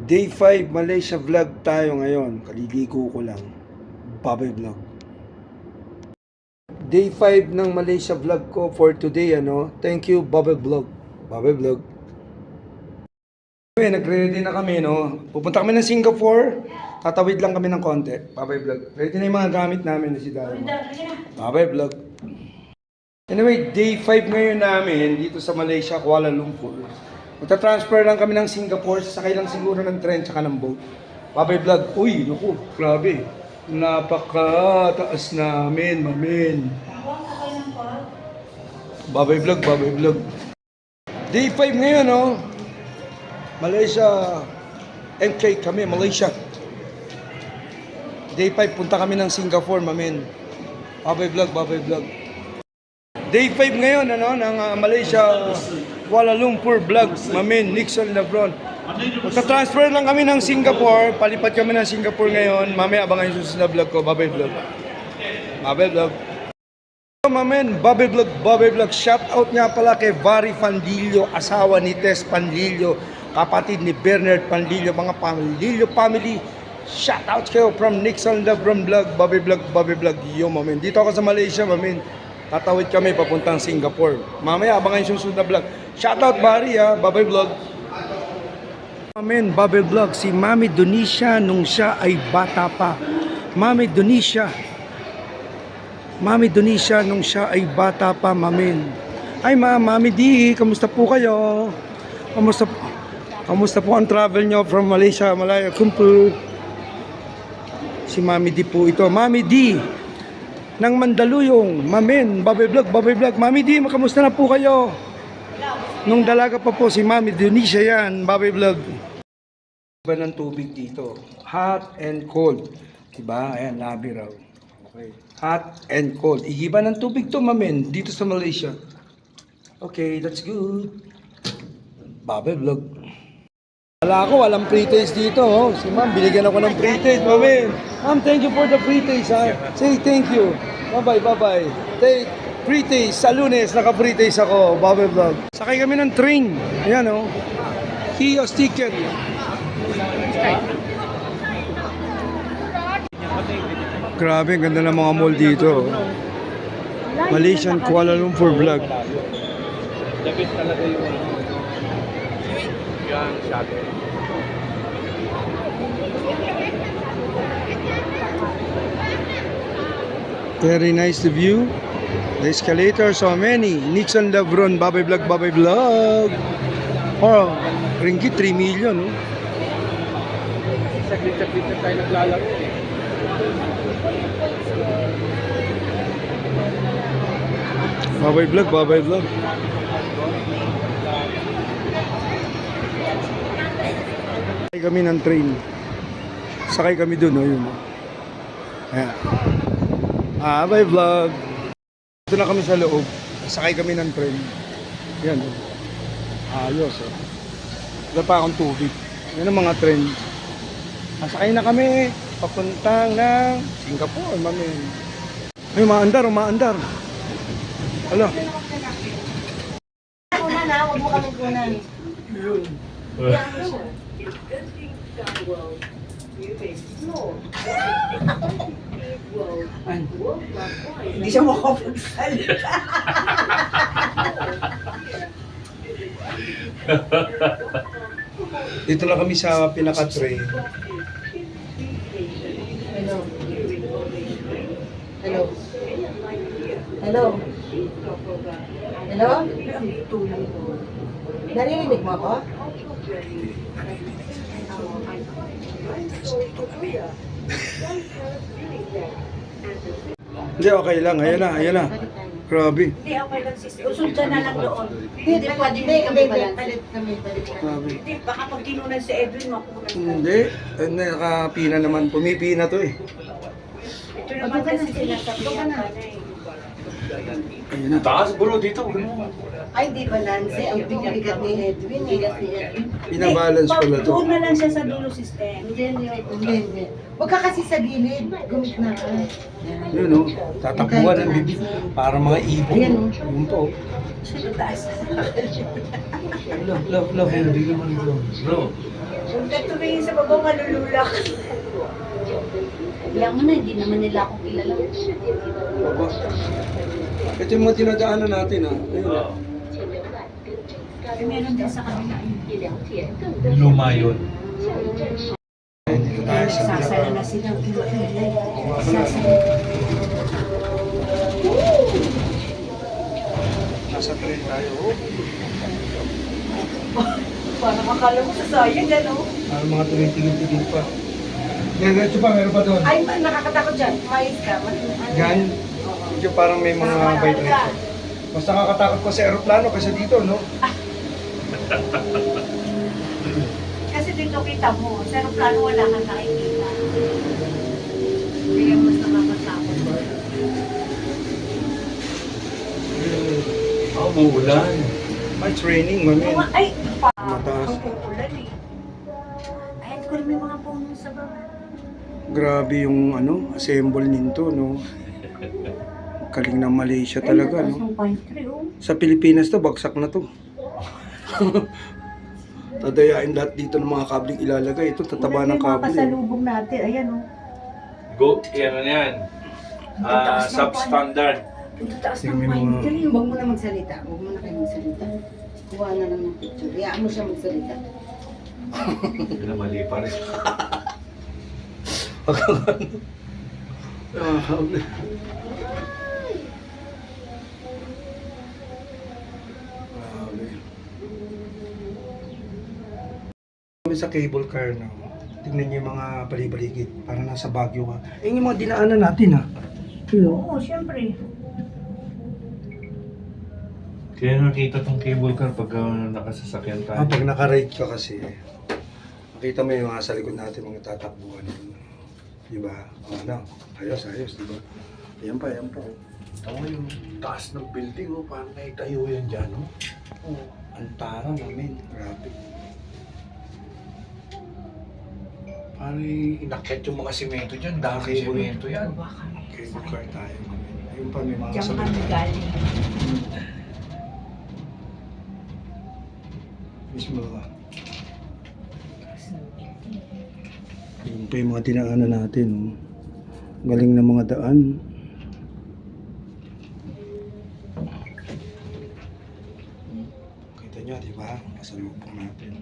Day 5 Malaysia vlog tayo ngayon. Kaliligo ko lang. Babay vlog. Day 5 ng Malaysia vlog ko for today, Thank you, Babay vlog. Babay vlog. Okay, nagre-ready na kami, Pupunta kami ng Singapore. Tatawid lang kami ng konti. Babay vlog. Ready na yung mga gamit namin na si Dara. Babay vlog. Anyway, day 5 ngayon namin dito sa Malaysia, Kuala Lumpur. Magta-transfer lang kami ng Singapore, sasakay lang siguro ng tren tsaka ng boat. Babay vlog. Uy, naku, grabe. Napakataas namin, mamin. Babay vlog, babay vlog. Day 5 ngayon, Malaysia. MK kami, Malaysia. Day 5, punta kami ng Singapore, mamin. Babay vlog, babay vlog. Day 5 ngayon, ng Malaysia, Kuala Lumpur vlog, mamin, Nixon Lebron. Magta-transfer lang kami ng Singapore, palipat kami ng Singapore ngayon. Mamaya abangan yung susunod na vlog ko, babay vlog. Babay vlog. Mamin, babay vlog, babay vlog. Shout out nga pala kay Vary Pandillo, asawa ni Tess Pandillo, kapatid ni Bernard Pandillo, mga Pandillo family. Shout out kayo from Nixon Lebron vlog, babay vlog, babay vlog. Yo, mamin. Dito ako sa Malaysia, mamin. Tatawid kami papuntang Singapore. Mamaya abangan yung susunod na vlog. Shoutout Barry, babay vlog. Amen, babay vlog. Si Mami Donisha nung siya ay bata pa. Mami Donisha. Mami Donisha nung siya ay bata pa, mamin. Ay Mami D, kamusta po kayo? Kamusta po ang travel nyo from Malaysia, Malaya, Kumpul? Si Mami D po ito. Mami D ng Mandaluyong, mamin, babay vlog, babay vlog. Mami D, makamusta na po kayo? Nung dalaga pa po si Mami Donisha yan, babay vlog. Iba ng tubig dito, hot and cold. Diba? Ayan, labi raw. Okay. Hot and cold. Igiba ng tubig to, mamin, dito sa Malaysia. Okay, that's good. Babay vlog. Wala ako, walang pre-taste dito, Si ma'am, binigyan ako ng pre-taste, mamin. Ma'am, thank you for the pre-taste, Say thank you. Bye-bye, bye-bye. Take pre-taste. Sa Lunes, naka-pre-taste ako. Babay vlog. Sakay kami ng train. Ayan, Kiosk ticket. Grabe, ganda ng mga mall dito. Malaysian Kuala Lumpur vlog. Dapat talaga yung shuttle. Very nice the view. The escalator, so many. Nixon Lebron, babay vlog, babay vlog. Oh, ringgit 3 million, Saglit-saglit na tayo naglalaro. Babay vlog, babay vlog. Sakay kami ng train. Sakay kami dun, yun. Ayan. Babay vlog. Dito na kami sa loob. Sakay kami ng train. Yan, ayos, Wala pa akong tubig. Yan ang mga train. Sakay na kami. Papuntang ng Singapore, mamin. Ay, umaandar, umaandar. Hala. Una na, huwag mo kami kunan. Yun. Hindi siya makapagsalita. Dito na kami sa pinaka-train. Hello. Hello. Hello. Hello? Narinig mo ako? Hindi, okay lang. Ayan na, ayan na. Grabe. Hindi, okay lang sis. Usod ka na lang doon. Hindi, pwede palit kami. Grabe. Hindi, baka pag kinunan si Edwin, makukunan ka. Hindi. Nakapina naman. Pumipina to eh. Ito naman kasi sinasabihan ka na Ayun na. Taas bro dito. Ay, di ba, Nancy? Ang bigat ni Edwin. Pinabalance pala to. Doon na lang siya sa dulo system. Hindi. Huwag ka kasi sa gilid. Gumit na ka. Yun tatapuan ng bibig. Para mga ibon. Ayan, Yun to. Love. Hindi naman bro. Bro. Pagka tumingin sa baba, malululak. Kaya mo na, hindi naman nila ako kilala. Baba. Ito yung mga tinadaanan natin ha. Ayun. Oo. Eh, meron din sa kanila. Luma yun. Dito tayo sa Sasala na sila. Sasala. Nasa train tayo. Oh. Parang akala mo sa sayang, ano? Ano mga tumitigil-tigil pa. Diretso pa, meron pa doon. Ay, nakakatakot dyan. Mais ka. Yan. Medyo parang may mga vibration. Mas nakakatakot pa sa aeroplano kasi dito, no? Kasi dito kita mo, sa aeroplano wala kang nakikita. Kaya mas nakakatakot. Oh, uulan. May training, mamin. Ay, Mataas. ang kukulan eh. Ay, ko rin may mga puno sa baba. Grabe yung ano, assemble nito, no? Galing ng Malaysia talaga, Ay, no? ng pine tree, oh. Sa Pilipinas to, bagsak na to. Tadayain lahat dito ng mga kabling ilalagay. Ito, tataba ng May mga kable. pasalubong natin, ayan oh. Go, yan na yan. Substandard. Ang taas ng May pine mga- tree, Huwag oh. mo na magsalita. Huwag mo na kayo magsalita. Kuha na lang ng picture. Hayaan mo siya magsalita. Yun na, mali pa rin. Ah, kable. Grabe. Kami sa cable car na. Tingnan niyo yung mga balibaligid. Parang nasa Baguio ka. Eh, yung mga dinaanan natin, ha? Oo, syempre. Kaya nakita tong cable car pag nakasasakyan tayo. Pag naka-ride ka kasi, makita mo yung mga sa likod natin, mga tatakbuhan. Di ba? Ano? Ayos, di ba? Ayan pa. Tama yung taas ng building, oh, parang naitayo yan dyan, oh. Oh, antara namin. Grabe. Parang inakyat yung mga simento dyan, dami Okay, simento yan. Baba kami. Cable car tayo. Ayun pa, may mga Diyan sa kami likod. galing. Mismo ka. Yun pa yung mga dinaanan natin. Oh. Galing ng mga daan. Kita nyo, di ba? Masalubong natin.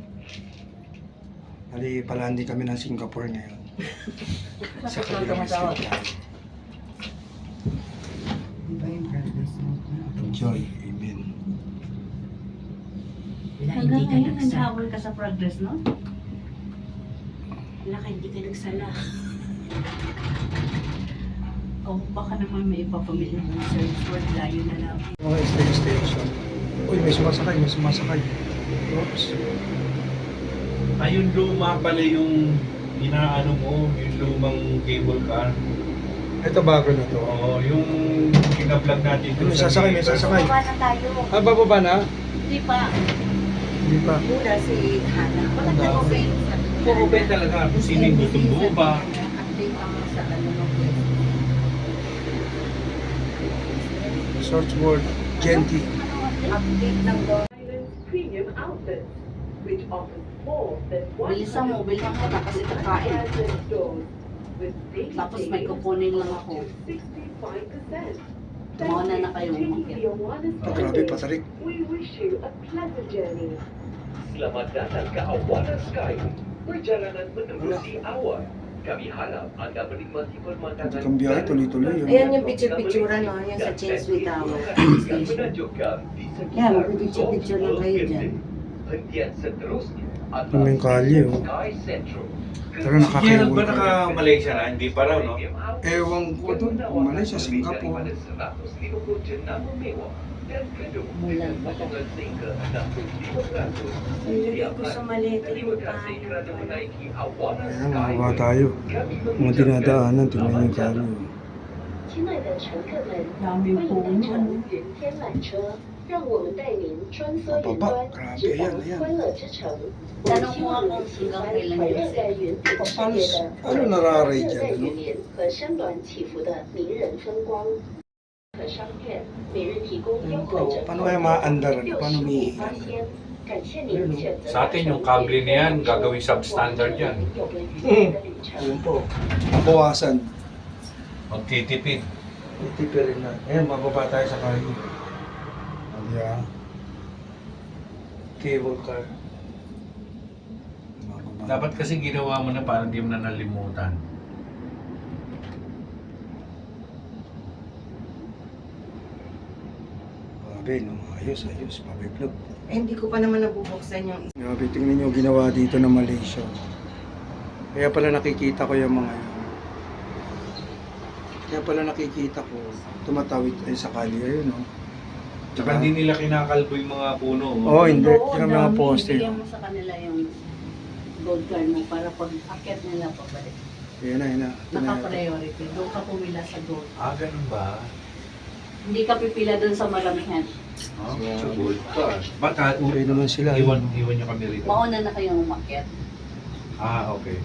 Hali, palandi kami ng Singapore ngayon. Sa kabilang street tayo. Di ba yung brothers mo? Enjoy. Amen. Wala, Hanggang hindi ka ngayon, nagsa. naghahabol ka sa progress, no? Wala ka, hindi ka nagsala. O baka naman may ipapamili mo sa resort, layo na lang. Mga station. Uy, may sumasakay. Oops. Ayun luma pala yung inaano mo, yung lumang cable car. Ito bago na to. Oo, yung kinablog natin. May sasakay. Baba na tayo. Ah, bababa na? Hindi pa. Hindi pa. Muna si Hana. Bakit Ang nag-obey? Puro-obey talaga kung sino yung gustong bumaba. Update ako sa ano ng pwede. Search word, Genti. Update ng doon. Premium outlets, which offers more than Bilisan mo na kasi kakain. 100 stores with daily Tapos may savings kukunin lang up ako. to 65%. Tumawa na kayo. Grabe, patarik. We wish you a pleasant journey. Selamat datang ke Awana Sky. Perjalanan menuju Alah. si awan. Kami harap anda menikmati pemandangan. Nanti kang biyahe, tuloy-tuloy. Ayan yung picture-picturean, no? Yan sa Chainsway Tower. Station. Menunjukkan di Yan, sekitar magpipicture-picture lang kayo dyan. Hentian seterusnya Ito may kalye, oh. Sky Central. Tara, Gerald nakakaiwan ba ka. naka-Malaysia na? Hindi pa raw, no? Ewan ko doon. Malaysia, Singapore. 150 jenama mewah dan gedung Mula. potongan sehingga 65%. Nilagay ko sa maleta Terima yung kasih tayo. kerana menaiki Awana Ayan, Sky. mababa tayo. Mga dinadaanan, tingnan yung kalye. 亲爱的乘客们， Daming 欢迎 puno, 搭乘 ano? 云天缆车，让我们带您穿梭云端，直达欢乐之城。我们希望能喜欢怀热在云顶世界的 Ano nararay 热 dyan, 带 ano? 雨林和山峦起伏的迷人风光。和商店每日提供优惠折扣，Paano kaya maandaran? 有 Paano 15% umiilan? 感谢您选择 Sa atin yung kable na yan, gagawing substandard yan. 有个愉快的旅程。 Ayun po. Mabawasan. Magtitipid. Itipirin na. Ayan, mababa tayo sa kaya. Ayan. Cable car. Mababa. Dapat kasi ginawa mo na para di mo na nalimutan. Grabe, no? Ayos, ayos. Mabiblog. Eh, hindi ko pa naman nabubuksan yung Grabe, tingnan nyo ginawa dito ng Malaysia. Kaya pala nakikita ko yung mga yan. Kaya pala nakikita ko, tumatawid ay sa kalye, ayun, no? Tsaka hindi nila kinakalbo yung mga puno. Oo, hindi. Oo, Yun ang mga dami. poste. Bigyan mo sa kanila yung gold card mo para pag akyat nila pabalik. Ayan na, ayan na. Ito na. Naka-priority. Doon ka pumila sa gold. Ah, ganun ba? Hindi ka pipila doon sa maramihan. Oh, Yeah. so good. Baka Okay naman sila. iwan nyo kami rito. Mauna na kayong umakyat. Ah, okay.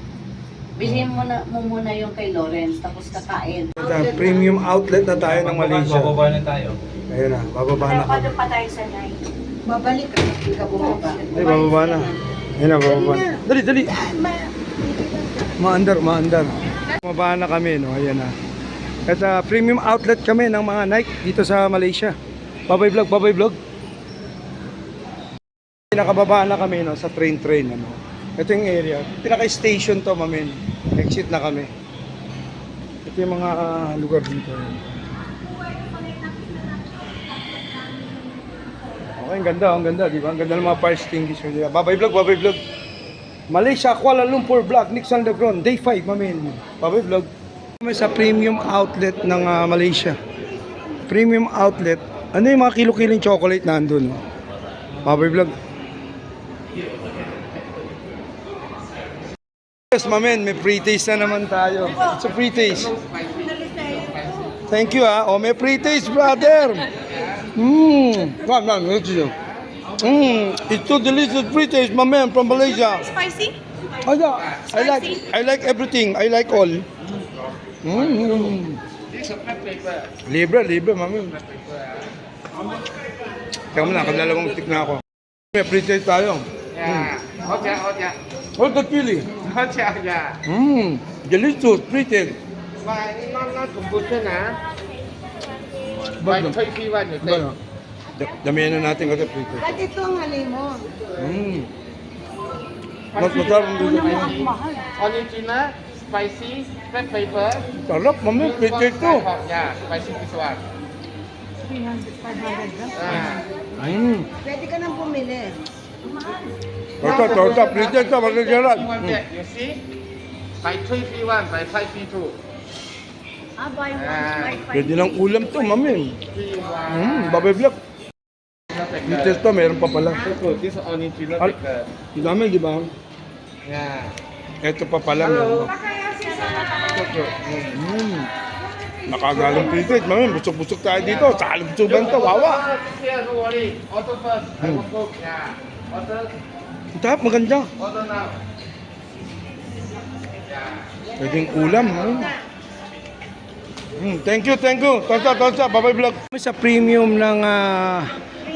Bilhin mo muna yung kay Lawrence, tapos kakain. Ito, premium outlet na tayo ng Malaysia. Bababa na tayo. Ayun na, bababa na Kaya kami. paano pa tayo sa night? Babalik ka, hindi ka bumaba. Ay, bababa na. Ayun na, bababa na. Dali, dali. Maandar, maandar. Bababa na kami, no? Ayan na. At premium outlet kami ng mga Nike dito sa Malaysia. Babay vlog, babay vlog. Nakababa na kami, no? Sa train, ano. Ito yung area. Pinaka-station to, mamin. Exit na kami. Ito yung mga lugar dito. Okay, ang ganda, di ba? Ang ganda ng mga fire extinguisher. Babay vlog, babay vlog. Malaysia, Kuala Lumpur vlog, Nix Underground, day 5, mamin. Babay vlog. Kami sa premium outlet ng Malaysia. Premium outlet. Ano yung mga kilo-kilong chocolate na andun? No? Babay vlog. Yes, mamen, may pre-taste na naman tayo. It's a pre-taste. Thank you, ah. Oh, may pre-taste, brother. It's so delicious pre-taste, mamen, from Malaysia. Spicy? Oh, yeah. I like everything. I like all. Libre, mamen. Teka mo na, kadalawang stick na ako. May pre-taste tayo. Hold the chili. Delicious, pre-taste. Damihan na natin kasi pre-taste. At ito ang halay mo. Mas masarap ang dito. Original, spicy, red pepper. Sarap, mami, pre-taste to. Yeah, spicy this one. 500 Pwede ka nang bumili. Torta, pre-taste to, masarap. You want that? You see? By 3 free 1, by 5 free 2. Buy one, buy five. Pwede lang ulam to, mami. Free 1. Babay vlog. Pre-taste to, meron pa pala. This original Al- pepper. Ang dami, di ba? Yeah. Ito pa pala. Meron. Nakagalang pre-taste, mami. Busog-busog tayo dito. Salog-sugan to, wawa. Here, no worry. Order first. I will cook. Yeah. Order. Ang tap, maganda. Order now. Pwedeng ulam. Thank you. Tonsa. Babay vlog. Sa premium ng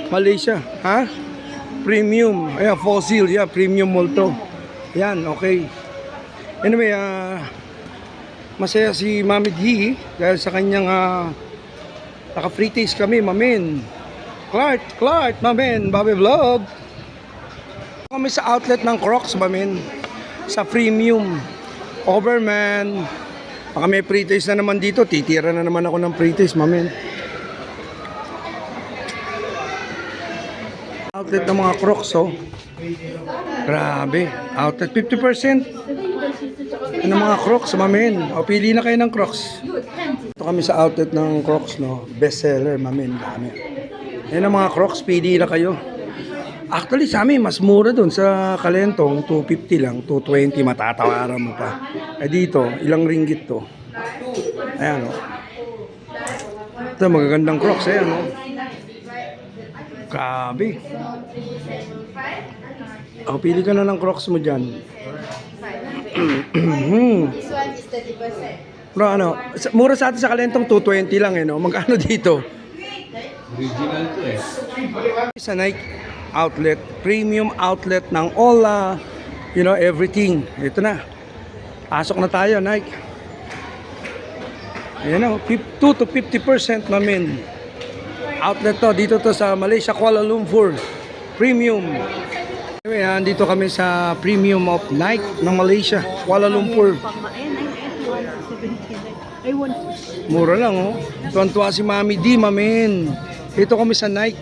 Malaysia. Ha? Premium. Ayan, fossil. Yeah, premium multo. Yan, okay. Anyway, masaya si Mami D dahil sa kanyang naka-free taste kami, mamin. Clark, mamin. Babay vlog. Kami sa outlet ng Crocs, mamin. Sa premium. Overman. Baka may pre-taste na naman dito. Titira na naman ako ng pre-taste, mamin. Outlet ng mga Crocs, oh. Grabe. Outlet 50%. Ng mga Crocs, mamin. O, pili na kayo ng Crocs. Ito kami sa outlet ng Crocs, no. Best seller, mamin. Dami. Yan ang mga Crocs, pili na kayo. Actually, sa amin, mas mura dun sa Kalentong, 250 lang, 220, matatawaran mo pa. Eh dito, ilang ringgit to. Ayan, o. Ito, magagandang Crocs, ayan, o. Grabe. O, pili ka na ng Crocs mo dyan. Bro, ano, mura sa atin sa Kalentong, 220 lang, eh, no? Magkano dito? Original to eh. Sa Nike, outlet, premium outlet ng all, everything. Ito na. Pasok na tayo, Nike. Ayan o, 2 to 50% mamin. Outlet to, dito to sa Malaysia, Kuala Lumpur. Premium. Anyway, dito kami sa premium of Nike ng Malaysia, Kuala Lumpur. Mura lang oh. Tuwan-tuwa si Mami D, mamin. Dito kami sa Nike.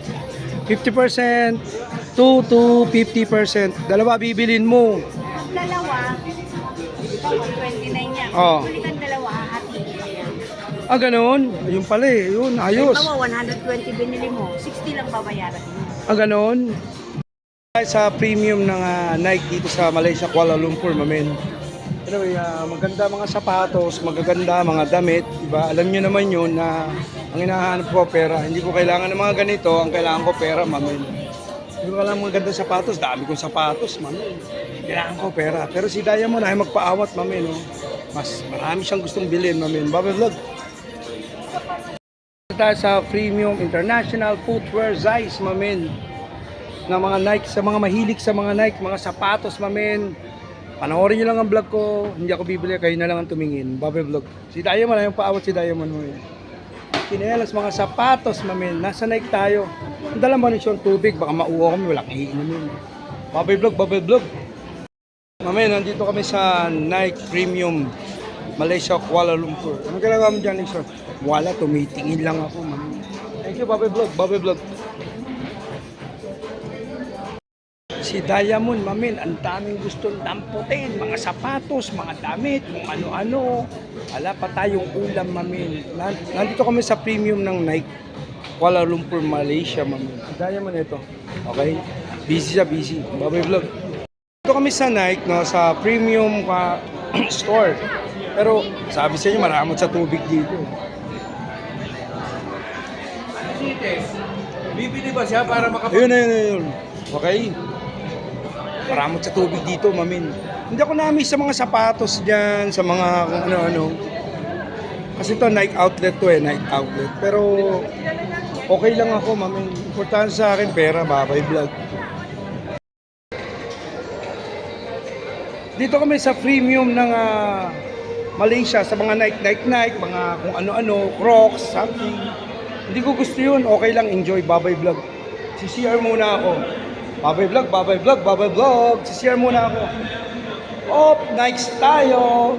50%, 2 to 50%. Dalawa bibilin mo. Pag dalawa, ito 29 yan. Oh. Bili kang dalawa, hati yan. Ah, ganun. Ayun pala eh. Yun, ayos. Bawa 120 binili mo, 60 lang babayaran mo. Ah, ganun. Sa premium ng Nike dito sa Malaysia, Kuala Lumpur, mamin. Anyway, maganda mga sapatos, magaganda mga damit, diba? Alam nyo naman yun na ang hinahanap ko pera. Hindi ko kailangan ng mga ganito, ang kailangan ko pera, mamin. Hindi ko kailangan mga ganda sapatos, dami kong sapatos, mamin. Kailangan ko pera. Pero si Diamond ay magpaawat, mamin. Oh. Mas marami siyang gustong bilhin, mamin. Bobby Vlog. Tayo sa premium international footwear Zeiss, mamin. Na mga Nike, sa mga mahilig sa mga Nike, mga sapatos, mamin. Panoorin nyo lang ang vlog ko, hindi ako bibili, kayo na lang ang tumingin. Bobby Vlog. Si Diamond, ayaw paawat si Diamond mo yun. Chinelas, mga sapatos, mamin. Nasa Nike tayo. Ang dala mo yung tubig, baka mauwa kami, walang iinumin. Bobby Vlog, Bobby Vlog. Mamin, nandito kami sa Nike Premium Malaysia, Kuala Lumpur. Anong ginagawa mo dyan, Nixon? Wala, tumitingin lang ako, mamin. Thank you, Bobby Vlog, Bobby Vlog. Si Diamond, mamin, ang daming gustong damputin, mga sapatos, mga damit, kung ano-ano. Wala pa tayong ulam, mamin. Nandito kami sa premium ng Nike, Kuala Lumpur, Malaysia, mamin. Si Diamond ito. Okay? Busy siya, busy. Bobby Vlog. Dito kami sa Nike, no, sa premium store. Pero sabi sa inyo, maramot sa tubig dito. Bibili ba siya para Ayun. Okay? Maramot sa tubig dito, mamin. Hindi ako na-miss sa mga sapatos dyan, sa mga kung ano-ano. Kasi ito, Nike outlet to eh, Nike outlet. Pero okay lang ako, mamin. Importante sa akin, pera, Bobby Vlog. Dito kami sa premium ng Malaysia, sa mga Nike, mga kung ano-ano, Crocs, something. Hindi ko gusto yun, okay lang, enjoy, Bobby Vlog. CCR muna ako. Bobby Vlog, Bobby Vlog, Bobby Vlog. CCR muna ako. Nikes tayo.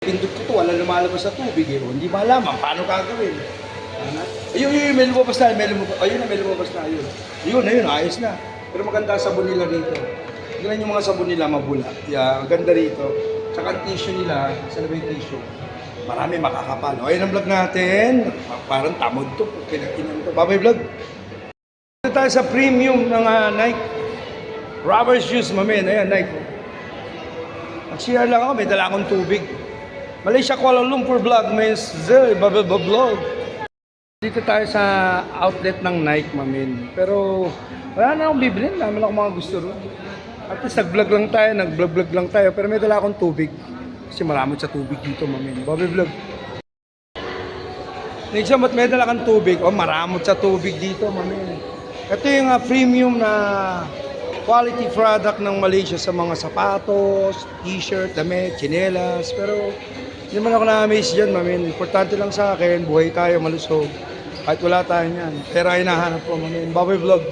Pindot ko to, wala lumalabas sa tubig eh. Hindi malaman, paano gagawin? Ayun, may lumabas na, may lumabas na. Ayun, ayos na. Pero maganda sabon nila dito. Tingnan yung mga sabon nila, mabula. Yeah, ganda rito. Tsaka ang tissue nila, saan ba yung tissue? Marami makakapal. O, ayun ang vlog natin. Parang tamod to. Pinakinan to. Bobby Vlog. Dito tayo sa premium ng Nike. Rubber shoes, mamin. Ayan, Nike. Nag-share lang ako. May dala akong tubig. Malaysia, Kuala Lumpur vlog. May Bobby Vlog. Dito tayo sa outlet ng Nike, mamin. Pero wala na akong bibilin. Dami lang akong mga gusto ron. At least nag-vlog lang tayo. Pero may dala akong tubig. Kasi maramot sa tubig dito, mamin. Bobby Vlog. Next time, ba't may dala kang tubig? O, maramot sa tubig dito, mamin. Ito yung premium na quality product ng Malaysia sa mga sapatos, t-shirt, damit, tsinelas. Pero hindi man ako na-amaze dyan, mamin. Importante lang sa akin, buhay tayo, malusog. Kahit wala tayo yan. Pera hinahanap ko, mamin. Bobby Vlog.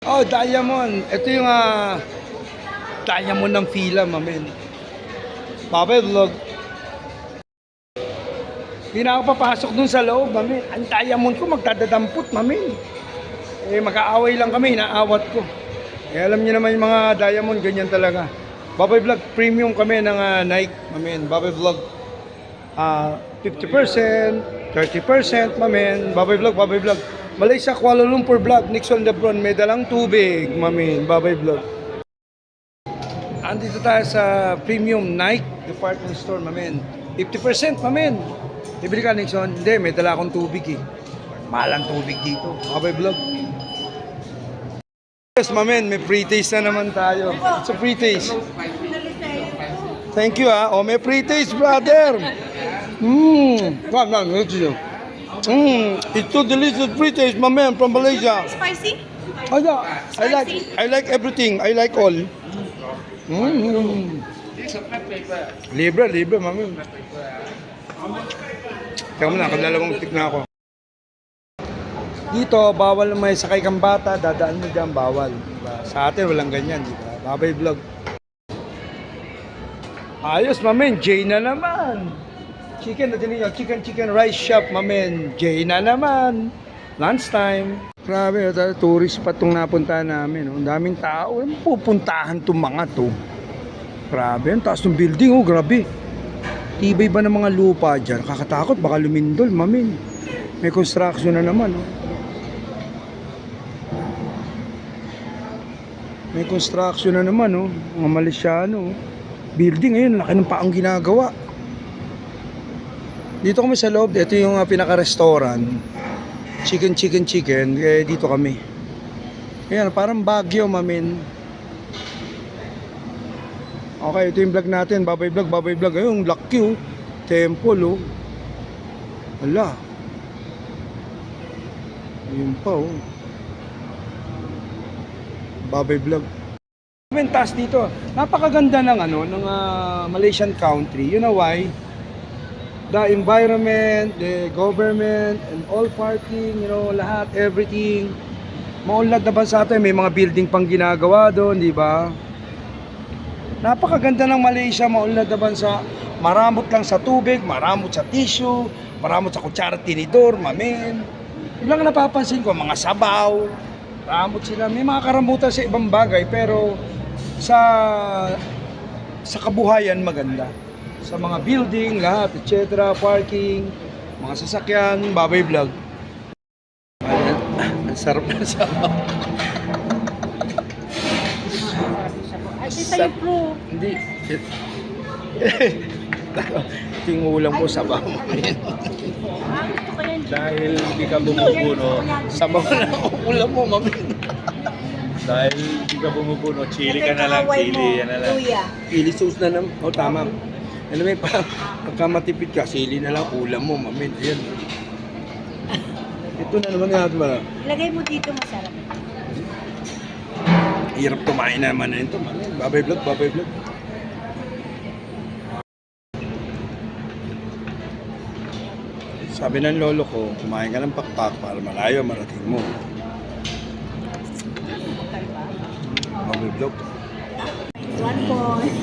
Oh, Diamond. Ito yung Diamond ng fila, mamin. Bobby Vlog. Hindi na ako papasok dun sa loob, mamin. Ang Diamond ko magdadadampot, mamin. Eh, mag-aaway lang kami, inaawat ko. Eh, alam niyo naman yung mga Diamond, ganyan talaga. Bobby Vlog, premium kami ng Nike, mamin. Bobby Vlog, 50%, 30%, mamin. Bobby Vlog, Bobby Vlog. Malaysia, Kuala Lumpur vlog, Nixon Lebron, may dalang tubig, mamin. Bobby Vlog. Andito tayo sa premium Nike department store, mamin. 50%, mamin. Bibili ka, Nixon? Hindi, may dala akong tubig eh. Malang tubig dito. Bobby Vlog. Yes, mamin, may free taste na naman tayo. It's a free taste. Thank you, ha. Oh, may free taste, brother. Come on, let's go. It's too delicious fritters, my man, from Malaysia. Spicy? Oh yeah, I like everything. I like all. Libre, my man. Teka muna, kadalawang tik na ako. Dito, bawal may sakay kang bata, dadaan mo dyan, bawal. Diba? Sa atin, walang ganyan, di ba? Babay vlog. Ayos, mamen, Jay na naman. Chicken, chicken rice shop, mamen, Jay na naman. Lunchtime. Grabe, tourist pa itong napuntahan namin. Ang daming tao, pupuntahan itong mga to. Grabe, ang taas ng building, oh, grabe. Tibay ba ng mga lupa dyan? Kakatakot, baka lumindol, mamen. May construction na naman, oh. May construction na naman, oh. Mga Malaysiano, oh. Building, ayun, laki ng paang ginagawa. Dito kami sa loob, ito yung pinaka-restaurant. Chicken. Eh, dito kami. Ayan, parang Baguio, mamin. Okay, ito yung vlog natin. Babay vlog. Ayun, laki, oh. Temple, oh. Hala. Ayun pa, oh. Babay vlog. Taas dito. Napakaganda ng Malaysian country. You know why? The environment, the government, and all parking, lahat, everything. Maunlad na bansa ito, may mga building pang ginagawa doon, di ba? Napakaganda ng Malaysia, maunlad na bansa. Maramot lang sa tubig, maramot sa tissue, maramot sa kutsara at tinidor, mamin. Yung lang napapansin ko, mga sabaw, maramot sila. May mga karambutan sa ibang bagay, pero sa kabuhayan maganda. Sa mga building, lahat, etc., parking, mga sasakyan, babay vlog. Ang sarap na sabaw. Ay, sa'yo, bro. Hindi. Ito yung ulam ko, sabaw. Dahil hindi ka bumubuno, Sabaw na ang ulam mo, mami. dahil hindi ka bumubuno, chili ka na lang, chili, yan na lang. Luya. Chili sauce na naman. O, tama. Anyway, pagka matipid ka, sili na lang ulam mo, mami. Ayan. Ito na naman nga, diba? Ilagay mo dito, masarap. Hirap kumain naman na ito, mami. Babay vlog. Sabi ng lolo ko, kumain ka ng pakpak para malayo marating mo. Babay vlog. 1 point.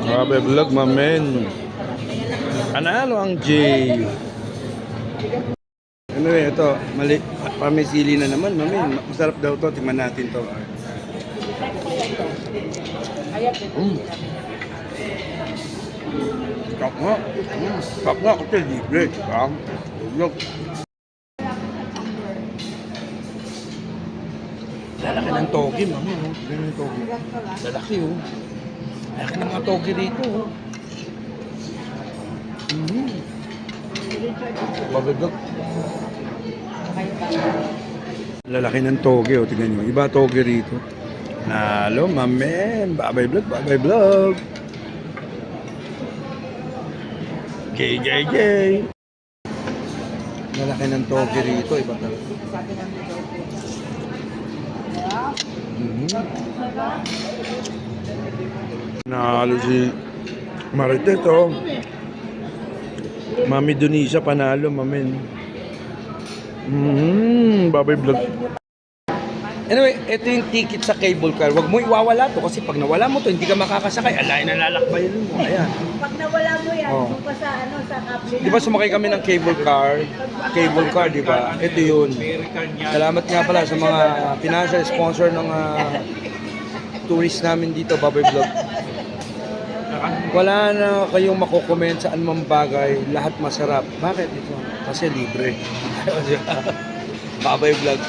Babay vlog, mamen. Analo ang J. Anyway, ito, pamisili na naman, mamen. Masarap daw to, tingnan natin to. Kap nga, kasi libre, diba? Vlog. Lalaki ng togi, mami. Lalaki ng togi. Lalaki, oh. Lalaki ng mga togi rito, oh. Babagag. Lalaki ng togi, oh. Tingnan nyo. Iba togi rito. Nalo, mamen. Babay vlog. KJJ. Lalaki ng togi rito. Iba talaga. Nalo si Marites, oh. Mami Donisha panalo, mamen. Babay vlog. Anyway, ito yung ticket sa cable car. Huwag mo iwawala to kasi pag nawala mo to, hindi ka makakasakay. Alay na lalakbayan mo. Ayan. Pag nawala mo yan, Oh. doon pa sa kable Di ba sumakay kami ng cable car? Cable car, di ba? Ito yun. Salamat nga pala sa mga financial sponsor ng tourist namin dito, Babay Vlog. Wala na kayong makukomment sa anumang bagay, lahat masarap. Bakit ito? Kasi libre. Babay Vlog.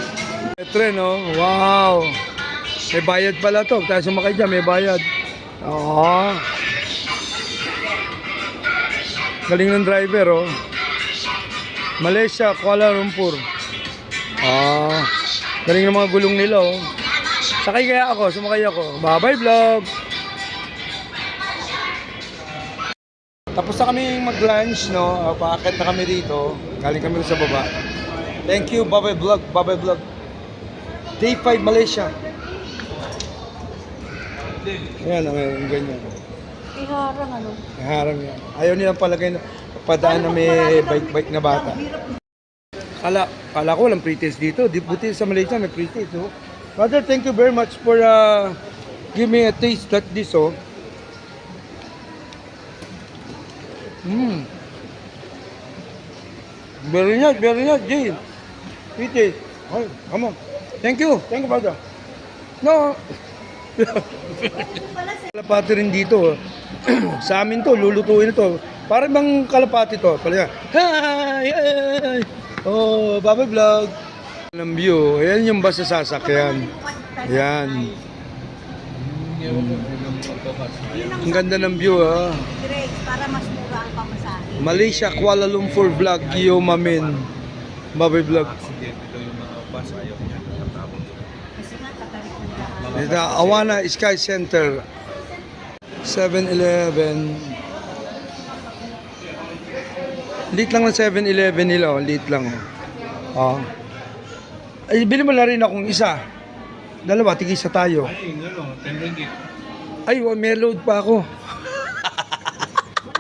Tren, no? Wow! May bayad pala to. Tayo sumakay dyan, may bayad. Oo. Galing ng driver, oh. Malaysia, Kuala Lumpur. Galing ng mga gulong nila, oh. Sakay kaya ako, sumakay ako. Bye-bye vlog! Tapos na kami mag-lunch, no? Paakit na kami dito. Galing kami sa baba. Thank you, Babay Vlog, Babay Vlog. Day 5 Malaysia. Ayan, ang ganyan. Iharang ano. Harang yan. Ayaw nilang palagay na padaan na may bike-bike na bata. Kala ko walang pre-taste dito. Buti sa Malaysia may pre-taste, oh. Brother, thank you very much for give me a taste like this, oh. Very nice, Jay. Pre-taste. Ay, come on. Thank you, brother. No. Kalapati rin dito. Sa amin to, lulutuin ito. Parang bang kalapati to. Pala, hi! Oh, Babay Vlog. Ang view. Ayan yung bus sa sasakyan. Ayan. Ang ganda ng view, ha. Grace, para mas mura ang pamasahe. Malaysia, Kuala Lumpur Vlog, Gio Mamin. Babay Vlog. Aksidente daw yung mga bus, ayaw niya. Natapon doon. Kasi nga, tatarik ng daan. Ito, Awana Sky Center. 7-Eleven. Lit lang ng 7-Eleven nila, oh. Lit lang, oh. Ay, bili mo na rin akong isa. Dalawa, tigisa tayo. Ay, ano, 10 ringgit. Ay, may load pa ako. Wala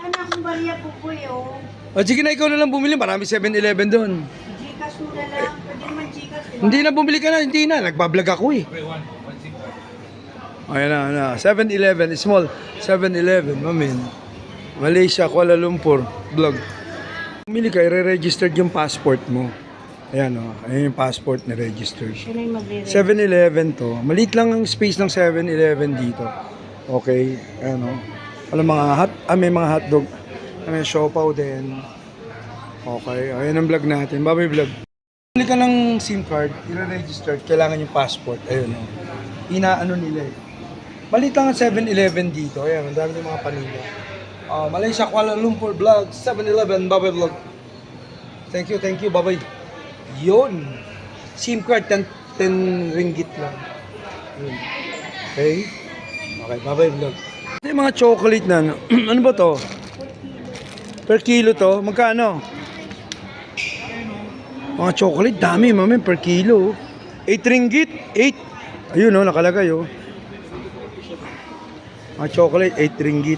na akong bariya po po yun. O, sige na, ikaw na lang bumili. Marami 7-Eleven doon. Gcash mo na lang. Pwede naman Gcash, di ba? Hindi na, bumili ka na. Hindi na. Nagbablog ako, eh. Okay, 1.5. Ayan na. 7-Eleven. Small 7-Eleven. Mamin. Malaysia, Kuala Lumpur. Vlog. Bumili ka, i-registered yung passport mo. Ayan, oh. Ayan yung passport na registered. Sino yung magre-ready? 7-Eleven to. Maliit lang ang space ng 7-Eleven dito. Okay. Ayan, oh. Walang mga may mga hotdog. May siopaw din. Okay. Ayan ang vlog natin. Babay Vlog. Bumili ka ng SIM card, i-registered, kailangan yung passport. Ayun, oh. Inaano nila, eh. Maliit lang ang 7-Eleven dito. Ayan, ang dami ng mga paninda. Malaysia, Kuala Lumpur Vlog, 7-Eleven, Babay Vlog. Thank you, babay. Yun. SIM card, 10 ringgit lang. Yun. Okay? Okay, Babay Vlog. Ito yung mga chocolate na, ano, ano ba to? Per kilo to? Magkano? Mga chocolate, dami, mami, per kilo. 8 ringgit, 8. Ayun, oh, nakalagay, oh. Mga chocolate, 8 ringgit.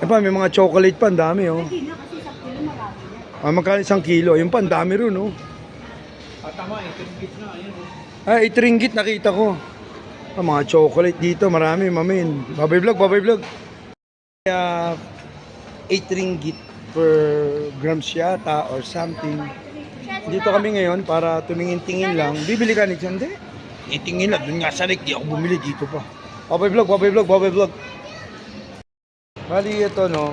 Eh pa, may mga chocolate pa, ang dami, oh. Hindi na kasi sa kilo marami na. Magkano 1 kilo? Ayun pa, ang dami rin, oh. Tama, 8 ringgit na. Ayun. Ah, 8 ringgit nakita ko. Mga chocolate dito, marami, mamin. Babay Vlog. 8 ringgit per grams yata or something. Dito kami ngayon para tumingin-tingin lang. Bibili ka ni Chande? Itingin lang. Doon nga sa di ako bumili dito pa. Babay Vlog. Bali ito, no,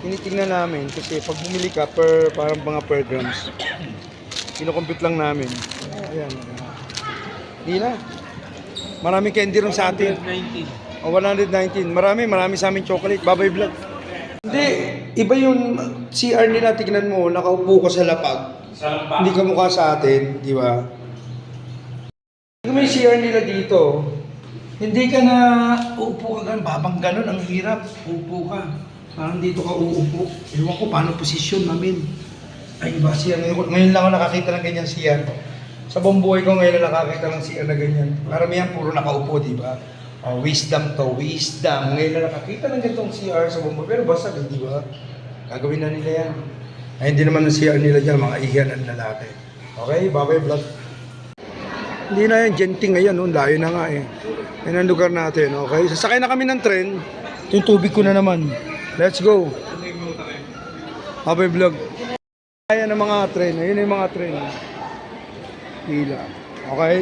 tinitingnan namin kasi pag bumili ka parang mga per grams. Kino-compute lang namin. Ayan. Hindi na. Maraming candy rin sa atin. 119. 119. Marami sa amin chocolate. Babay Vlog. Hindi, iba yung CR nila, tignan mo, nakaupo ka sa lapag. Hindi ka mukha sa atin, di ba? Kung may CR nila dito, hindi ka na uupo ka ganun, babang ganun, ang hirap. Uupo ka. Parang dito ka uupo. Ewan ko paano posisyon namin. Ay, iba CR. Ngayon lang ako nakakita ng ganyan CR. Sa buong buhay ko ngayon lang nakakita ng CR na ganyan. Karamihan puro nakaupo, di ba? Wisdom to, wisdom. Ngayon na nakakita ng ganitong CR sa buong buhay. Pero basta, di ba? Gagawin na nila yan. Ay, hindi naman ang CR nila dyan, mga iyan ang lalaki. Okay, Babay Vlog. Hindi na yan, Genting ngayon, no? Layo na nga eh. Yan ang lugar natin, okay? Sasakay na kami ng tren. Ito yung tubig ko na naman. Let's go. Babay Vlog. Ayan ang mga tren. Ayun yung mga tren. Pila. Okay?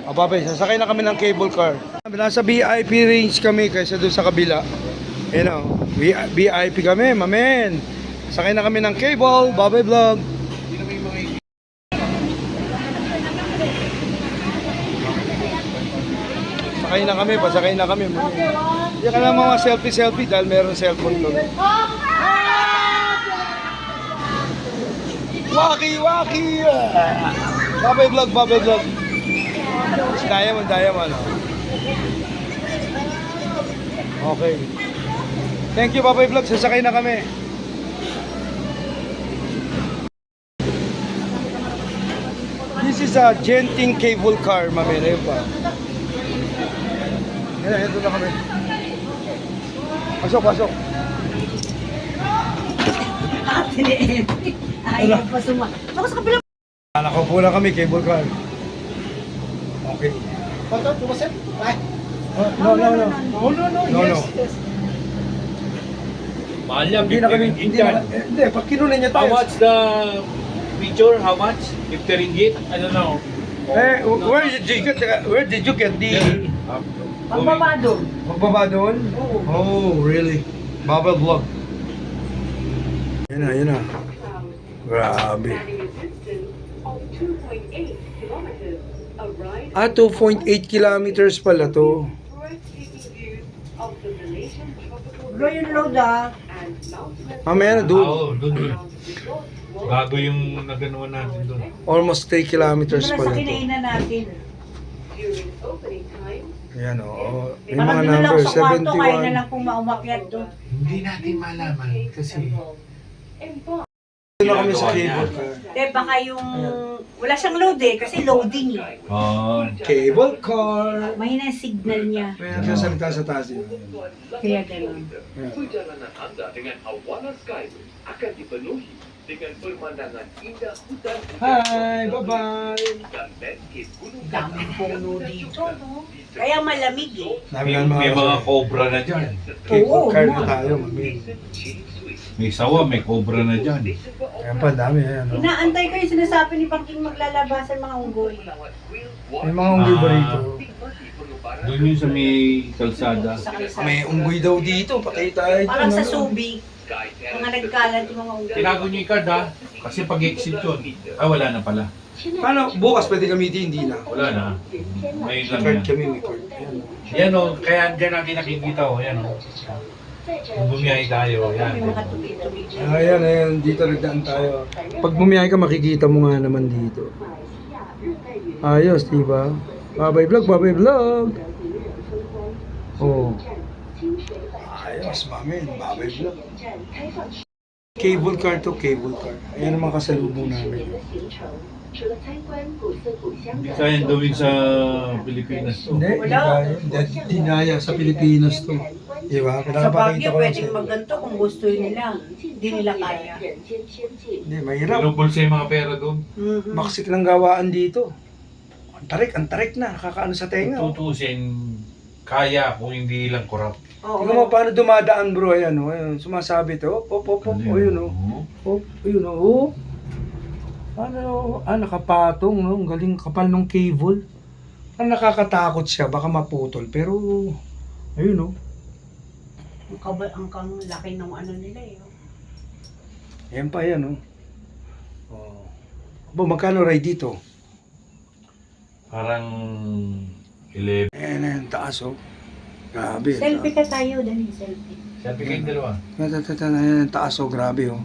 Babay, sasakay na kami ng cable car. Nasa VIP range kami kaysa doon sa kabila. Ayun o. VIP kami, mamen. Sakay na kami ng cable. Babay Vlog. Pasakay na kami. Hindi ka lang mga selfie dahil meron cellphone doon. Waki! Babay Vlog. Diamond. Okay. Thank you, Baboy Vlog. Sasakay na kami. This is a Genting cable car, mami. Ayun pa. Ayan, ito na kami. Pasok, pasok. Ayaw pa suma. Ako sa kapila. Nakaupo na kami, cable car. Okay. Photo, pumasin? Ay. No. Mahal yan, Hindi na kami, hindi, pag kinunan niya How tayo. much the picture? How much? 50 ringgit? I don't know. Where did you get the Pagbaba doon. magbaba doon? Oh, really? Bubble vlog. Yan na. Grabe. Planning assistance of 2.8 kilometers. A ride 2.8 kilometers pala to. breathtaking views of the Malaysian tropical Bro, yung load ah. and mountainous Mamaya na doon. Oo, doon. around the resort was Bago yung naganoan natin doon. Almost 3 kilometers Ito na sa pala to. kinainan natin. during opening time. Ayan o. May Parang mga doon na lang number, sa kwarto, kaya na 71. lang kung maumakyat doon. Hindi natin malaman kasi Embark Doon na kami sa cable car. Baka yung... Wala siyang load eh, kasi loading eh. Cable car. Mahina yung signal niya. May nagsasalita sa taas yun. Kaya gano'n. Perjalanan Anda dengan Awana Skyway akan dipenuhi dengan pemandangan indah hutan Hi, bye-bye. dan landscape gunung Daming puno dito, no? Kaya malamig eh. Dami na may mga mga cobra na dyan. cable car na Oo, tayo, mami. May sawa, may cobra na dyan. Ayan pa, dami. Ayan, o. Inaantay ko yung sinasabi ni Pangking maglalabasan mga unggoy. May mga unggoy ba rito? Doon yun sa may kalsada. Sa kalsada. May unggoy daw dito. Patay tayo dito. Parang sa ano? Subi, mga nagkalat yung mga unggoy. Tinago niyo yung card ha? Kasi pag-exit yun. Wala na pala. Paano? Bukas pwede gamitin, hindi na. Wala na. Ngayon lang Card yan. kami, may card. Ayan, o. Yan o, kaya dyan natin nakikita o. Yan o. Kung bumiyahe tayo, May yan. mga tubi-tubi dyan. Ayan. Dito nagdaan tayo. Pag bumiyahe ka, makikita mo nga naman dito. Ayos, diba? Babay vlog, babay vlog. Oh. Ayos, mamin. Babay vlog. Cable car to cable car. Ayan naman kasalubong namin. Hindi kayang gawin sa Pilipinas to. Hindi, hindi kaya. Hindi dinaya sa Pilipinas to. Diba? Sa Pinapakita Baguio, ko lang pwedeng sa'yo. magganto kung gusto nila. Hindi nila kaya. Hindi, mahirap. Pinupulsa yung mga pera doon. Mhm. Maksik ng gawaan dito. Ang tarik na. Nakakaano sa tenga. Oh. Tutusin, kaya kung hindi lang korap. Oo. Tingnan mo paano dumadaan bro. Ayan o. Ayan, sumasabi to. Op. Ayun o. Oh, ayun o. Ano, nakapatong, no? Ang galing kapal ng cable. Ang nakakatakot siya, baka maputol. Pero, ayun o. Ang kang laki ng ano nila eh. Ayan pa yan o. Oh. Aba, magkano ride dito? Parang 11. Ayan, taas o. Grabe. Selfie ka tayo, dali, selfie. Sabi kayong dalawa. Ayan, taas o. Grabe o.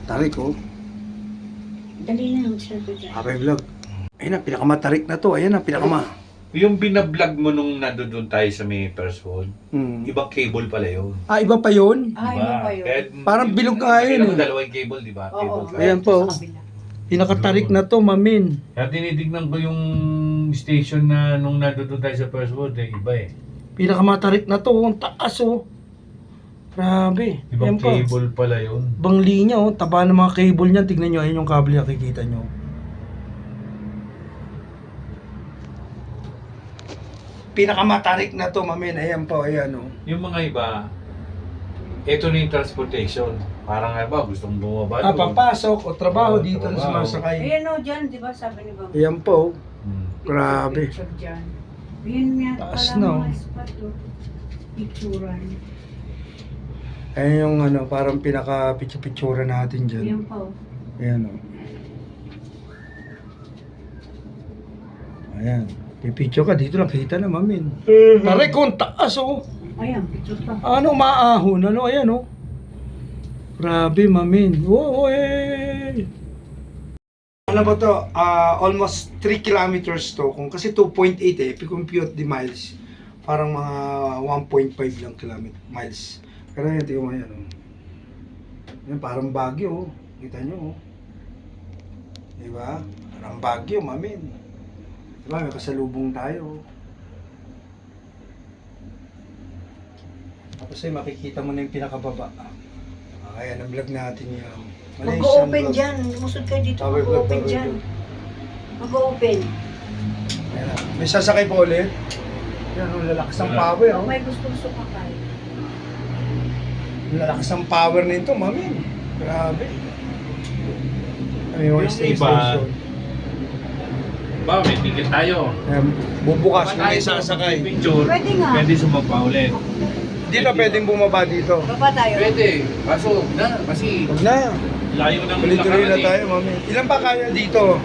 Tarik o. Dali na, selfie tayo. Abay vlog. Ayun na, pinakamatarik na to. Ayan na, Yung binablog mo nung nandun tayo sa may first world, Hmm. ibang cable pala yun. Iba pa yun? Iba pa yun. Parang bilog nga yun Kailangan eh. dalawang cable, di ba? Oo. Cable car. Ayan po. Sa kabila. Pinakatarik na to, mamin. Kaya tinitignan ko yung station na nung nandun tayo sa first world, iba eh. Pinakamatarik na to. Ang taas o. Grabe. Ibang Ayan pa. cable pala yun. Ibang linya o. Taba ng mga cable niyan. Tignan nyo. Ayun yung cable nakikita nyo. Pinakamatarik na to, mamin. Ayan po. Ayan o. Yung mga iba, ito na yung transportation. Parang nga ba, gustong bumaba doon. Papasok o trabaho Oo, dito na trabaho. sumasakay. Ayan o, dyan, di ba sabi ni Bang? Ayan po. Hmm. Grabe. Picture dyan. Yun nga Taas pala na, mga oh. spot o. Picturean. Ayan yung ano, parang pinaka-picture natin dyan. Ayan pa o. Ayan o. Ayan. Pipicture ka, dito lang kita na, mamin. Taray ko, ang taas o. Ayan, picture pa. Ano, maahon. Ano, ayan o. Grabe, mamin. Wow, eh. Ano ba to? Almost 3 kilometers to. Kung kasi 2.8 eh, if you compute the miles, parang mga 1.5 lang miles. Kaya yan, tingnan mo yan. Oh. Yan, parang Baguio. Oh. Kita nyo. Oh. Diba? Parang Baguio, mamin. Diba? May kasalubong tayo. Tapos ay makikita mo na yung pinakababa. Ayan, ang vlog natin yan. Mag-open dyan. Musod kayo dito. Bye-bye vlog, Mag-open bye-bye dyan. vlog. Mag-open. Ayan, may sasakay pa ulit. Yan, ang lalakas ng power. Oh. May gustong sumakay. Ang lalakas ng power nito, mamin. Grabe. May Yung stay iba, station. Ba, may ticket tayo. Ayan, bubukas kung may sasakay. Picture, Pwede nga. pwede sumapa ulit. Hindi na pwedeng bumaba dito. Baba tayo. Pwede, kaso na, kasi Huwag na. layo ng Tuloy-tuloy na lakaran tayo, mami. Ilan pa kaya dito?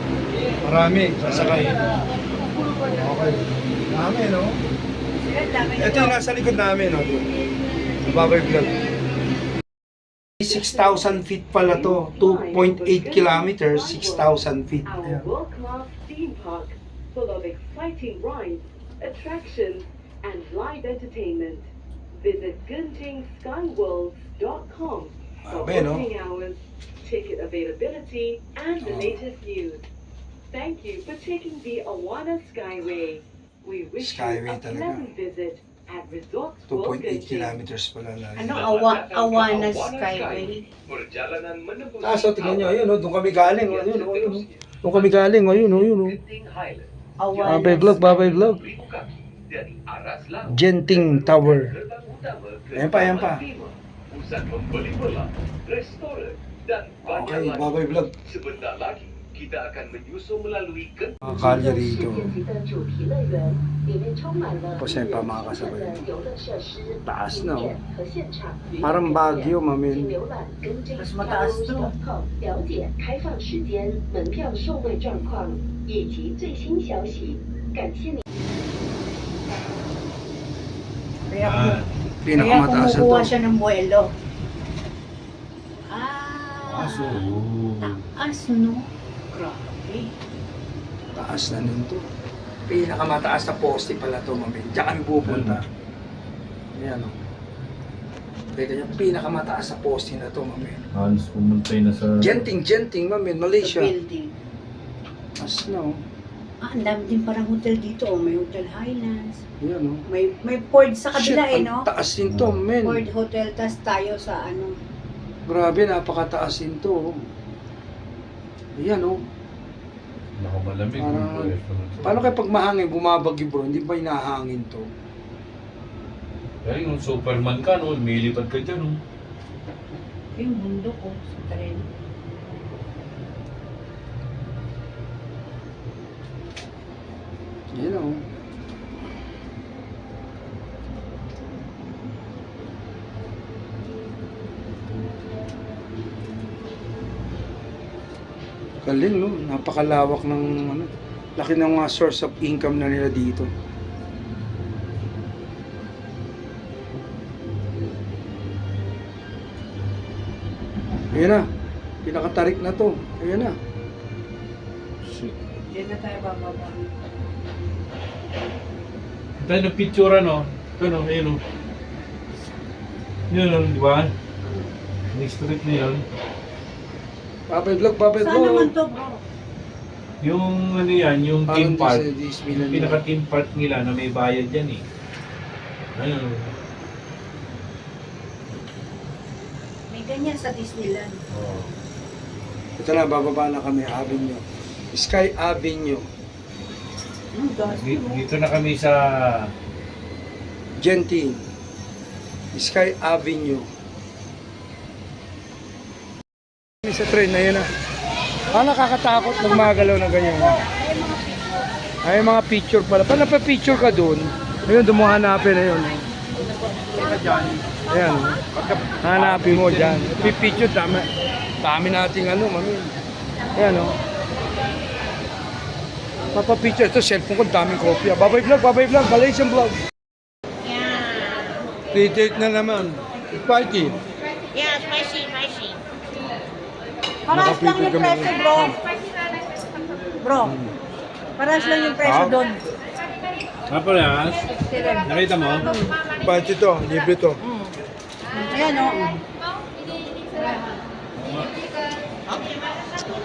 Marami, sasakay. Okay. Marami, no? Ito yung nasa likod namin, no? Babay vlog. 6,000 feet pala to. 2.8 kilometers, 6,000 feet. Our Ayan. world-class theme park, full of exciting rides, attractions, and live entertainment. Visit gentingskyworld.com for Grabe, no? opening hours, ticket availability, and the Oh. latest news. Thank you for taking the Awana Skyway. We wish Skyway you a talaga. pleasant visit at Resorts World 2.8 Genting. kilometers pala lang. Ano, Selamat datang ke Awana Awana Skyway. Perjalanan menempuh Ah, so tingnan nyo, ayun, no? Doon kami galing. Ayun, ayun, ayun. Doon kami galing, ayun, ayun. Genting Highland. Awana. Babay vlog, babay vlog. 1000 kaki dari arah selatan. Genting Tower. Gerbang utama ke Ayan pa, ayan pa. Taman Bima, pusat membeli bola, restoran dan banyak Okay, lagi. babay vlog. Sebentar lagi kita akan menyusul melalui Genting. Mga kalye 世 rito. 界级的主题乐园，里面充满了我现在把马卡新上的游乐设施、打死了景点和现场。 Parang Baguio, 请 mamin. 浏览跟这 Mas mataas to. .com 了解开放时间、门票售卖状况以及最新消息。感谢您。 Kaya, Ah, Pinakamataas na kumukuha to. siya ng buwelo. Ah. Kaso, Taas, no? Grabe. Taas na nun to. Pinakamataas na poste pala to, mami. Diyan kami pupunta. Ayan, o. Pwede nyo, pinakamataas na poste na to, mami. halos pumuntay na sa... Genting, mami. Sa Malaysia. building. Taas na, o. Ah, ang dami din parang hotel dito. Oh. May Hotel Highlands. Ayan, o. May Ford sa Shit, kabila eh, ang no? taas din to, men. Ford Hotel, tas tayo sa ano. Grabe, napakataas din to, o. Ayan, o. Nakamalamig. Paano kaya pag mahangin, bumabagyo bro, hindi pa hinahangin to? Kaya yung Superman ka, no? Milipad ka dyan, no? Yung bundok ko sa tren. Ayan, o. Galing, no? Napakalawak ng ano. Laki ng mga source of income na nila dito. Ayan na. Pinakatarik na to. Ayan na. Shit. Diyan na tayo bababa. Tayo ng picture, no? Ito, no? Ayun, no? Yun, no? Di ba? Next street na yun. Babay vlog, babay Saan naman vlog. to, bro? Yung ano yan, yung Parang theme park. Disneyland Yung pinaka-theme park nila na may bayad yan, eh. Ayun. May ganyan sa Disneyland. Oh. Ito na, bababa na kami, Avenue. Sky Avenue. Dito na kami sa... Genting. Sky Avenue. Sa train na yun na. Ah, nakakatakot ng mga galaw na ganyan. Ay, mga picture pala. Paano pa picture ka doon? Ayun, doon mo hanapin na yun. Ayan. Hanapin mo dyan. Picture, dami nating ano, mami. Ayan, o. Papapicture. Ito, cellphone ko, daming kopya. Babay vlog, Malaysian vlog. Retake na naman. Party. Yeah, spicy. Paras lang yung Nakapicture kami. presyo, bro. Bro, paras lang yung presyo doon. Parehas? Nakita mo? Party to, libre to. Kaya Ayan, oh.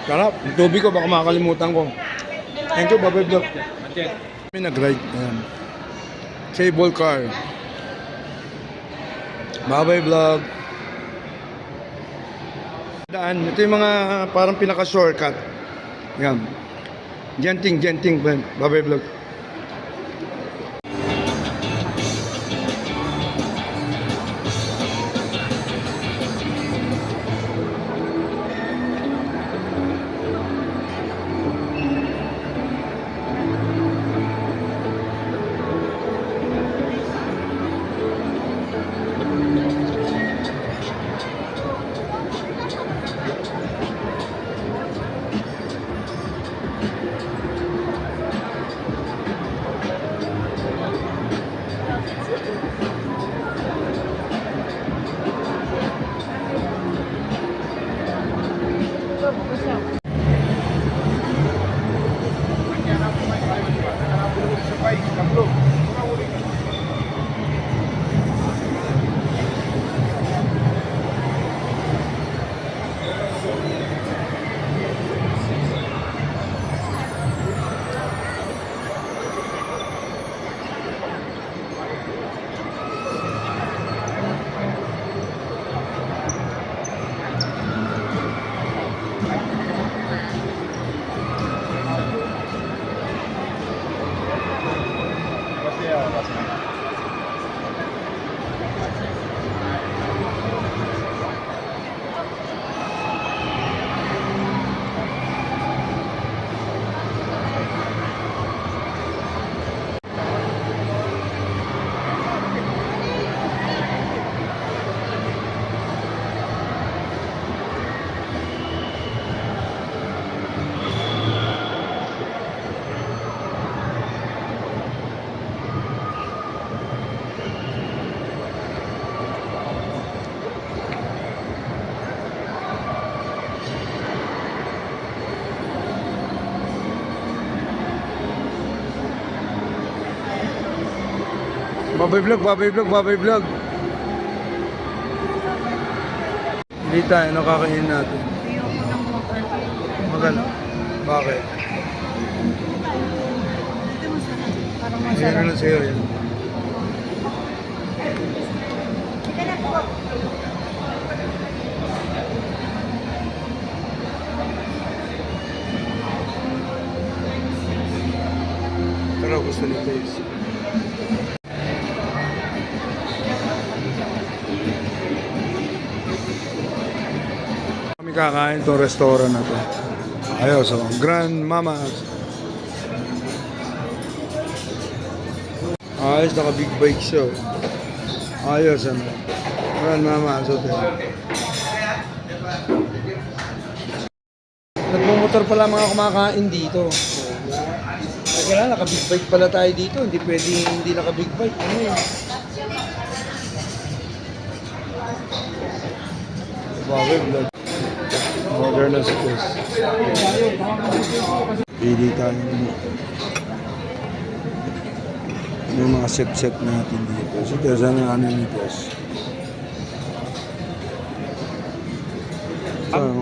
Sarap. Yung tubig ko, baka makakalimutan ko. Thank you, Baboy Vlog. Machet. May nag-ride. Ayan. Cable car. Baboy Vlog. Daan. Ito yung mga parang pinaka-shortcut. Yan. Genting, Baboy Vlog. Baboy Vlog. Hindi tayo, nakakain natin. Ayoko nang Magano? Bakit? Ito masarap. Parang Ayan masarap. na lang sa'yo yan. Ika na po. Pero gusto ni taste. Kami kakain itong restaurant na to. Ayos, oh. Grand Mamas. Ayos, naka big bike siya. Oh. Ayos, ano. Grand Mamas Hotel. Nagmumotor pala mga kumakain dito. Kaya naka big bike pala tayo dito. Hindi pwede hindi naka big bike. Ano yun? Baboy Vlog. Order na si Tess. Pili tayo. Yung mga set natin dito. Si Tess, ano ni Tess?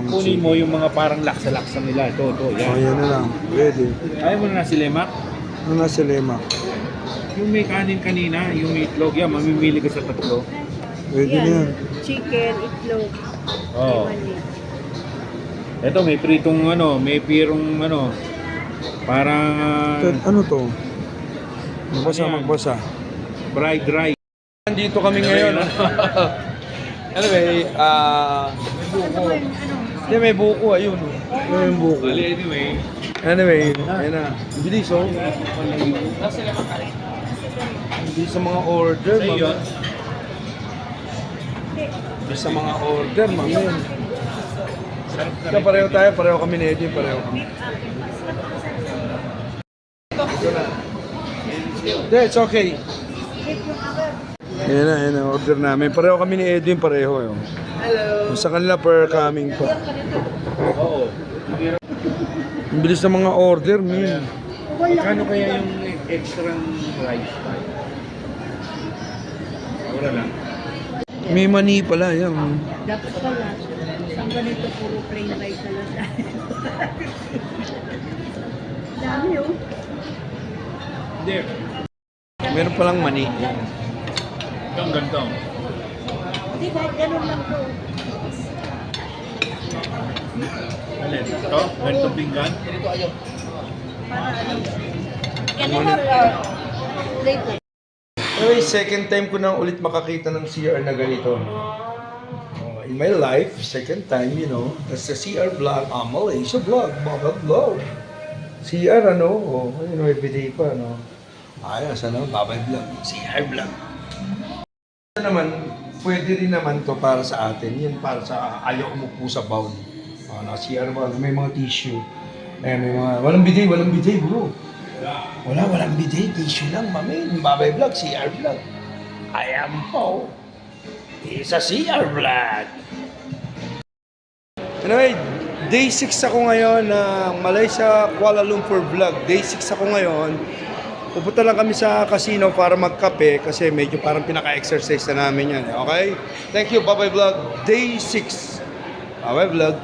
Kunin mo yung mga parang laksa-laksa nila. Ito, yan. Oh, yan na lang. Pwede. Ayaw mo na si Lemak? Ano na si Lema? Yung may kanin kanina, yung may itlog yan, mamimili ka sa tatlo. Pwede na yan. Chicken, itlog. Oo. Ito, may pritong ano, may pirong ano, parang Ano to? Magbasa, Ano yan? magbasa. fried rice. Nandito kami ngayon. Anyway, Ano? hindi may buko, ayun. Ayun yung buko. Well, Anyway, ayun na. Bilis, oh. Hindi sa mga order, Sa'yo yun? Hindi sa mga order, mamin. Ito, pareho tayo, pareho kami ni Eddie, pareho kami. Ito na. Hindi, it's okay. Ayan na, order namin. Pareho kami ni Eddie, pareho. Yun. Hello. Sa kanila per coming pa. Oo. Ang bilis ng mga order, min. Kano kaya yung extra rice? Wala lang. May mani pala yan. Dapat pala, isang ganito puro plain rice na lang. Dami oh. Hindi. Meron palang mani. Yung ganito. Hindi, kahit ganun lang to. Alin? Ito? Ganitong pinggan? Ganun lang plate na. Anyway, second time ko na ulit makakita ng CR na ganito. In my life, second time, you know, that's the CR vlog, Malaysia vlog, Baba vlog. CR, ano, you know, everyday pa, no. Ayos, ano, Baba vlog, CR vlog. Naman, pwede rin naman to para sa atin. Yan para sa ayaw umupo sa bowl. CR vlog, may mga tissue. Ayan, may mga, walang bidet, bro. Walang bidet, tissue lang, mamin. Babay vlog, CR vlog. I am po. Isa CR vlog. Anyway, day 6 ako ngayon ng Malaysia Kuala Lumpur vlog. Day 6 ako ngayon. Pupunta lang kami sa casino para magkape kasi medyo parang pinaka-exercise na namin yan. Okay? Thank you, Babay Vlog. Day 6. Babay Vlog.